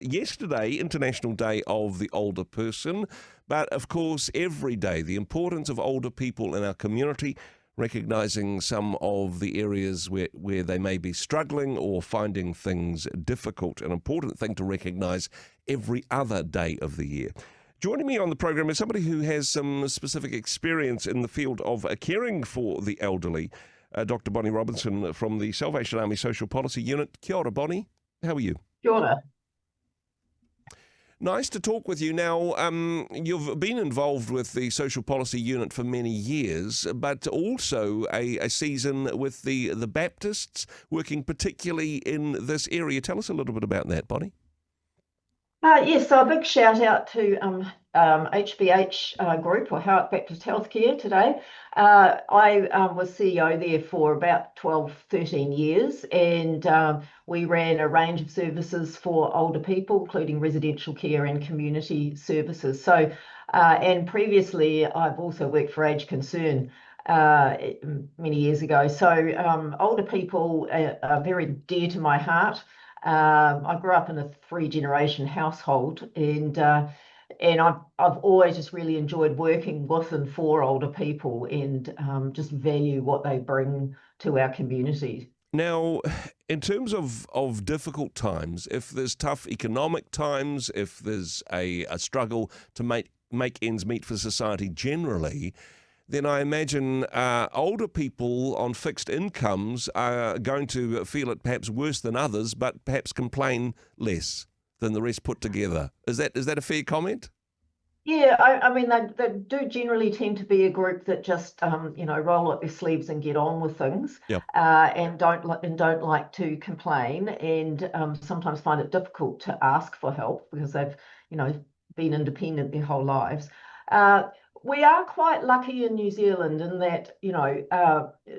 yesterday, International Day of the Older Person, but of course, every day, the importance of older people in our community, recognising some of the areas where they may be struggling or finding things difficult. An important thing to recognise every other day of the year. Joining me on the program is somebody who has some specific experience in the field of caring for the elderly, Dr. Bonnie Robinson from the Salvation Army Social Policy Unit. Kia ora, Bonnie. How are you? Kia ora. Nice to talk with you. Now, you've been involved with the Social Policy Unit for many years, but also a season with the Baptists, working particularly in this area. Tell us a little bit about that, Bonnie. Yes, so a big shout out to HBH Group, or Howard Baptist Healthcare today. I was CEO there for about 12, 13 years, and we ran a range of services for older people, including residential care and community services. So, and previously I've also worked for Age Concern many years ago. So older people are very dear to my heart. I grew up in a 3-generation household, and I've always just really enjoyed working with and for older people, and just value what they bring to our community. Now, in terms of difficult times, if there's tough economic times, if there's a struggle to make ends meet for society generally, then I imagine older people on fixed incomes are going to feel it perhaps worse than others, but perhaps complain less than the rest put together. Is that a fair comment? Yeah, I mean, they do generally tend to be a group that just roll up their sleeves and get on with things. Yep. And don't like to complain, and sometimes find it difficult to ask for help because they've been independent their whole lives. We are quite lucky in New Zealand in that,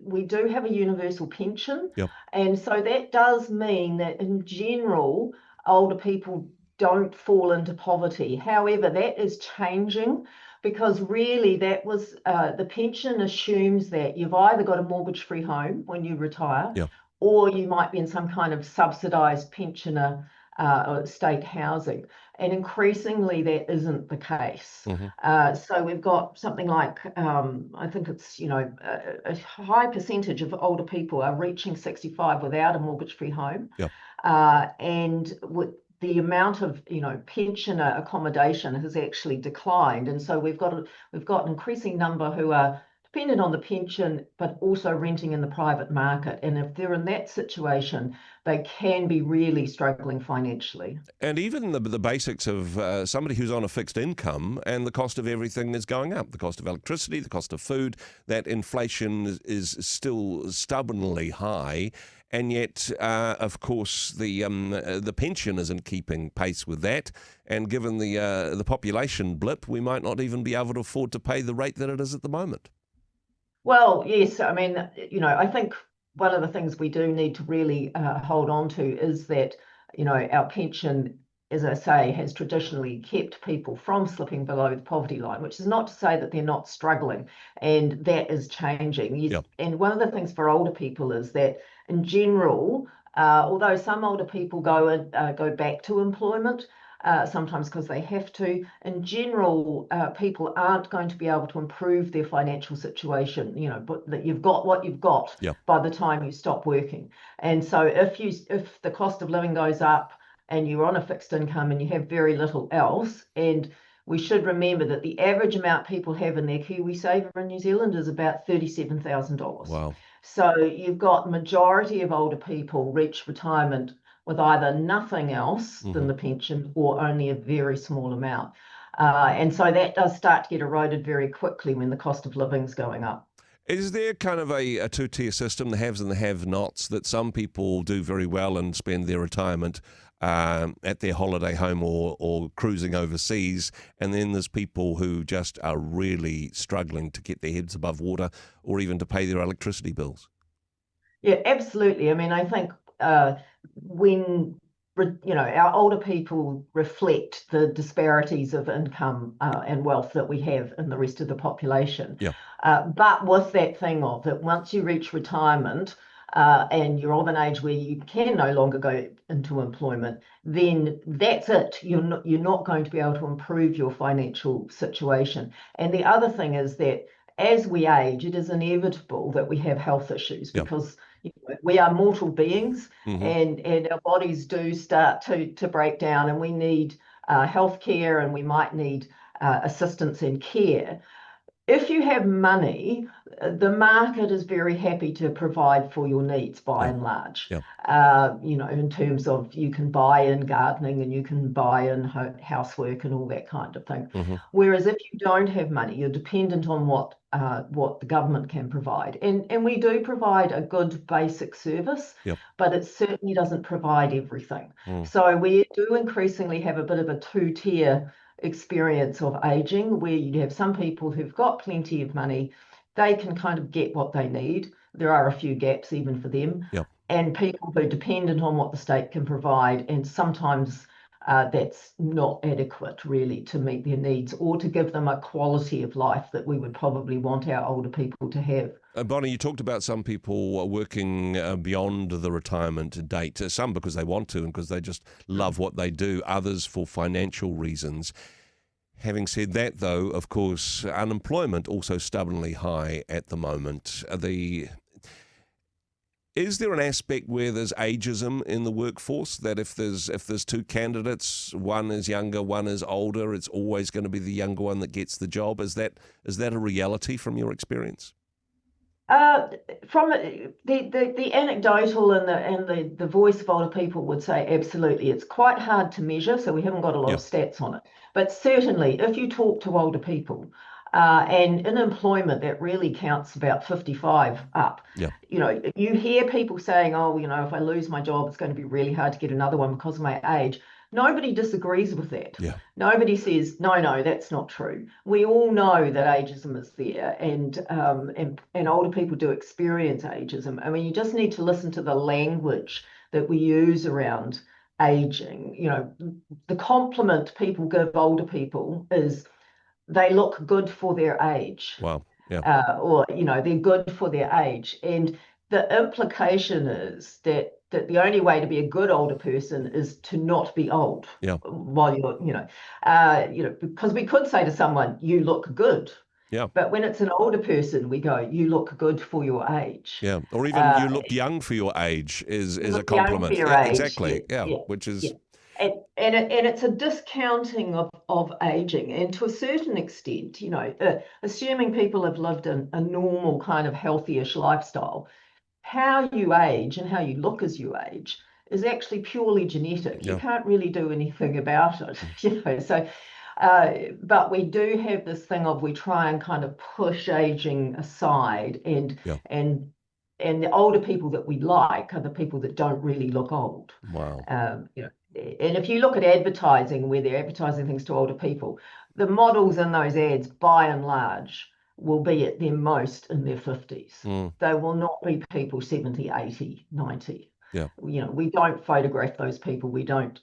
we do have a universal pension. Yep. And so that does mean that in general, older people don't fall into poverty. However, that is changing, because really that was the pension assumes that you've either got a mortgage-free home when you retire, Yep, or you might be in some kind of subsidised pensioner or state housing. And increasingly that isn't the case. Mm-hmm. So we've got something like, I think it's, a high percentage of older people are reaching 65 without a mortgage-free home. Yep. And with the amount of, pensioner accommodation has actually declined. And so we've got an increasing number who are dependent on the pension, but also renting in the private market. And if they're in that situation, they can be really struggling financially. And even the basics of somebody who's on a fixed income, and the cost of everything is going up. The cost of electricity, the cost of food, that inflation is still stubbornly high. And yet, of course, the pension isn't keeping pace with that. And given the population blip, we might not even be able to afford to pay the rate that it is at the moment. Well, yes. I mean, I think one of the things we do need to really hold on to is that, our pension, as I say, has traditionally kept people from slipping below the poverty line, which is not to say that they're not struggling, and that is changing. Yes. Yep. And one of the things for older people is that, in general, although some older people go back to employment, sometimes because they have to, in general, people aren't going to be able to improve their financial situation, but that you've got what you've got. Yep. By the time you stop working. And so if the cost of living goes up and you're on a fixed income and you have very little else, and we should remember that the average amount people have in their KiwiSaver in New Zealand is about $37,000. Wow. So you've got majority of older people reach retirement with either nothing else than the pension or only a very small amount. And so that does start to get eroded very quickly when the cost of living is going up. Is there kind of a two-tier system, the haves and the have-nots, that some people do very well and spend their retirement at their holiday home or cruising overseas, and then there's people who just are really struggling to get their heads above water or even to pay their electricity bills? Yeah, absolutely. I mean, I think when our older people reflect the disparities of income and wealth that we have in the rest of the population. Yeah. But with that thing of that, once you reach retirement, and you're of an age where you can no longer go into employment, then that's it. You're not going to be able to improve your financial situation. And the other thing is that as we age, it is inevitable that we have health issues Yep. because we are mortal beings, Mm-hmm. and our bodies do start to break down, and we need health care, and we might need assistance and care. If you have money, the market is very happy to provide for your needs by and large. Yep. In terms of you can buy in gardening and you can buy in housework and all that kind of thing. Mm-hmm. Whereas if you don't have money, you're dependent on what the government can provide. And we do provide a good basic service, Yep. but it certainly doesn't provide everything. Mm. So we do increasingly have a bit of a two-tier experience of aging, where you have some people who've got plenty of money, they can kind of get what they need. There are a few gaps even for them. Yep. And people who are dependent on what the state can provide, and sometimes that's not adequate really to meet their needs or to give them a quality of life that we would probably want our older people to have. Bonnie, you talked about some people working beyond the retirement date, some because they want to and because they just love what they do, others for financial reasons. Having said that, though, of course, unemployment also stubbornly high at the moment. Is there an aspect where there's ageism in the workforce, that if there's two candidates, one is younger, one is older, it's always going to be the younger one that gets the job? Is that a reality from your experience? From the anecdotal and the voice of older people would say absolutely. It's quite hard to measure, so we haven't got a lot of stats on it. But certainly, if you talk to older people, and in employment, that really counts about 55 up. Yeah. You hear people saying, "Oh, if I lose my job, it's going to be really hard to get another one because of my age." Nobody disagrees with that. Yeah. Nobody says, no, that's not true. We all know that ageism is there, and older people do experience ageism. I mean, you just need to listen to the language that we use around aging. The compliment people give older people is they look good for their age. Wow. Yeah. Or they're good for their age, and the implication is that the only way to be a good older person is to not be old. Yeah. While because we could say to someone, "You look good." Yeah. But when it's an older person, we go, "You look good for your age." Yeah. Or even you look young for your age is a compliment. Young for your Yeah, age. exactly. Yeah. Which is. Yeah. And it's a discounting of aging, and to a certain extent, assuming people have lived a normal kind of healthy-ish lifestyle, how you age and how you look as you age is actually purely genetic. Yeah. You can't really do anything about it, So, but we do have this thing of we try and kind of push aging aside, and the older people that we like are the people that don't really look old. Wow. And if you look at advertising, where they're advertising things to older people, the models in those ads, by and large, will be at their most in their 50s. They will not be people 70, 80, 90. Yeah. We don't photograph those people. We don't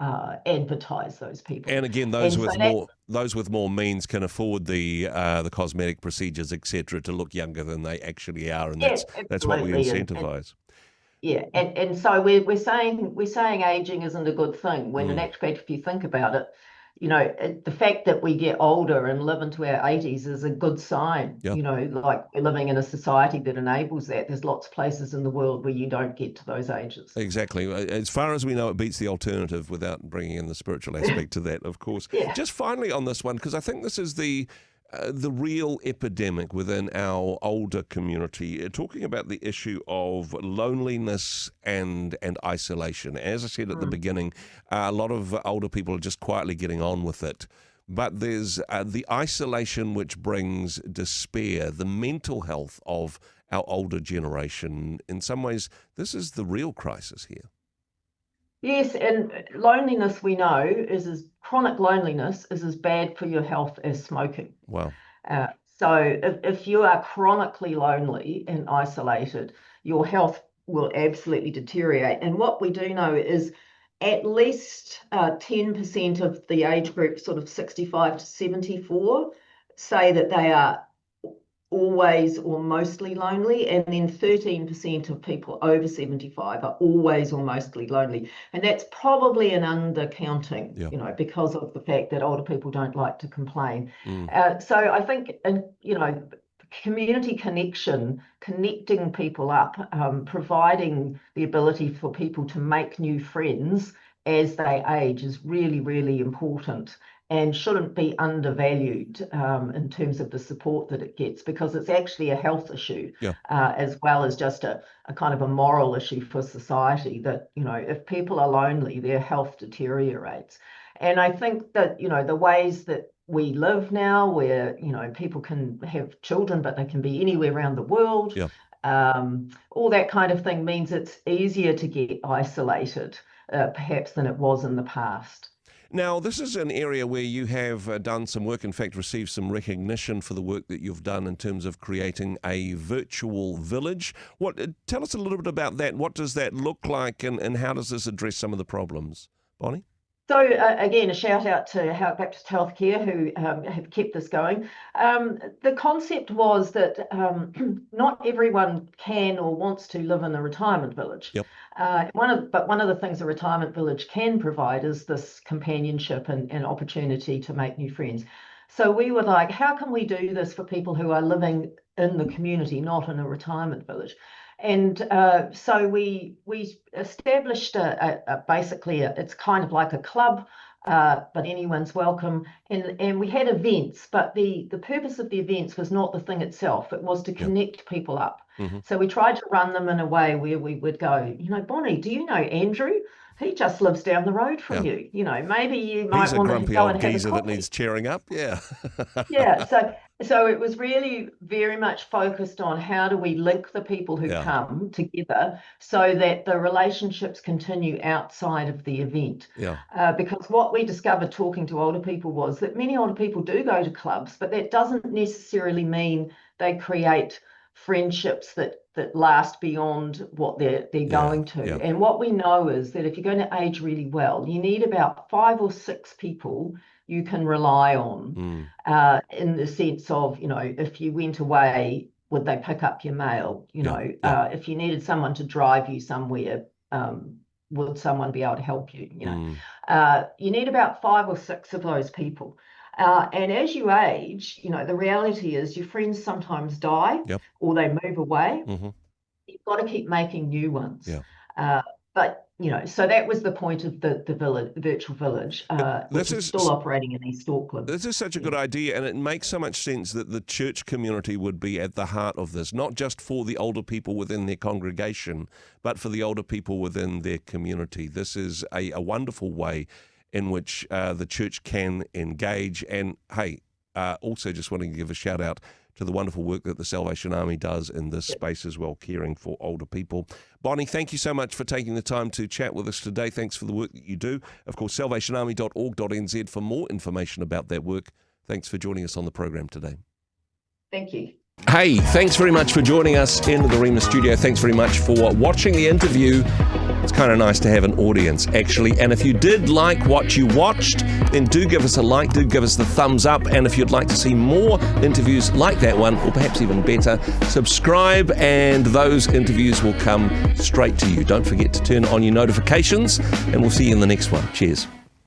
advertise those people. And again, those with more means can afford the cosmetic procedures, etc., to look younger than they actually are, and that's what we incentivize. And so we're saying aging isn't a good thing, when in actual fact, if you think about it, the fact that we get older and live into our 80s is a good sign. Like we're living in a society that enables that. There's lots of places in the world where you don't get to those ages. Exactly. As far as we know, it beats the alternative, without bringing in the spiritual aspect to that, of course. Yeah. Just finally on this one, because I think this is the real epidemic within our older community, talking about the issue of loneliness and isolation. As I said at the beginning, a lot of older people are just quietly getting on with it. But there's the isolation which brings despair, the mental health of our older generation. In some ways, this is the real crisis here. Yes, and loneliness, we know, chronic loneliness is as bad for your health as smoking. Wow. So if you are chronically lonely and isolated, your health will absolutely deteriorate. And what we do know is at least 10% of the age group, sort of 65 to 74, say that they are always or mostly lonely, and then 13% of people over 75 are always or mostly lonely. And that's probably an undercounting, Yeah. because of the fact that older people don't like to complain. Mm. So I think, community connection, connecting people up, providing the ability for people to make new friends as they age is really, really important, and shouldn't be undervalued in terms of the support that it gets, because it's actually a health issue, Yeah. as well as just a kind of a moral issue for society, that, if people are lonely, their health deteriorates. And I think that, the ways that we live now, where, people can have children, but they can be anywhere around the world, Yeah. all that kind of thing means it's easier to get isolated, perhaps, than it was in the past. Now, this is an area where you have done some work, in fact, received some recognition for the work that you've done in terms of creating a virtual village. Tell us a little bit about that. What does that look like, and how does this address some of the problems? Bonnie? So again, a shout out to Howard Baptist Healthcare, who have kept this going. The concept was that not everyone can or wants to live in a retirement village. Yep. One of the things a retirement village can provide is this companionship and opportunity to make new friends. So we were like, how can we do this for people who are living in the community, not in a retirement village? And so we established it's kind of like a club, but anyone's welcome. And we had events, but the purpose of the events was not the thing itself. It was to connect people up. Mm-hmm. So we tried to run them in a way where we would go, Bonnie, do you know Andrew? He just lives down the road from you. Maybe you might want to go and have a coffee. He's a grumpy old geezer that needs cheering up. Yeah. Yeah. So it was really very much focused on how do we link the people who come together so that the relationships continue outside of the event. Yeah. Because what we discovered talking to older people was that many older people do go to clubs, but that doesn't necessarily mean they create friendships that last beyond what they're going to. Yeah. And what we know is that if you're going to age really well, you need about 5 or 6 people you can rely on, in the sense of, if you went away, would they pick up your mail? If you needed someone to drive you somewhere, would someone be able to help you? You need about 5 or 6 of those people. And as you age, the reality is your friends sometimes die or they move away. Mm-hmm. You've got to keep making new ones. Yeah. But, so that was the point of the village, the virtual village, which is still operating in East Auckland. This is such a good idea, and it makes so much sense that the church community would be at the heart of this, not just for the older people within their congregation, but for the older people within their community. This is a wonderful way in which the church can engage. And, hey, also just wanting to give a shout out to the wonderful work that the Salvation Army does in this space as well, caring for older people. Bonnie, thank you so much for taking the time to chat with us today. Thanks for the work that you do. Of course, salvationarmy.org.nz for more information about that work. Thanks for joining us on the program today. Thank you. Hey, thanks very much for joining us in the Rhema studio. Thanks very much for watching the interview. It's kind of nice to have an audience, actually. And if you did like what you watched, then do give us a like, do give us the thumbs up. And if you'd like to see more interviews like that one, or perhaps even better, subscribe and those interviews will come straight to you. Don't forget to turn on your notifications, and we'll see you in the next one. Cheers.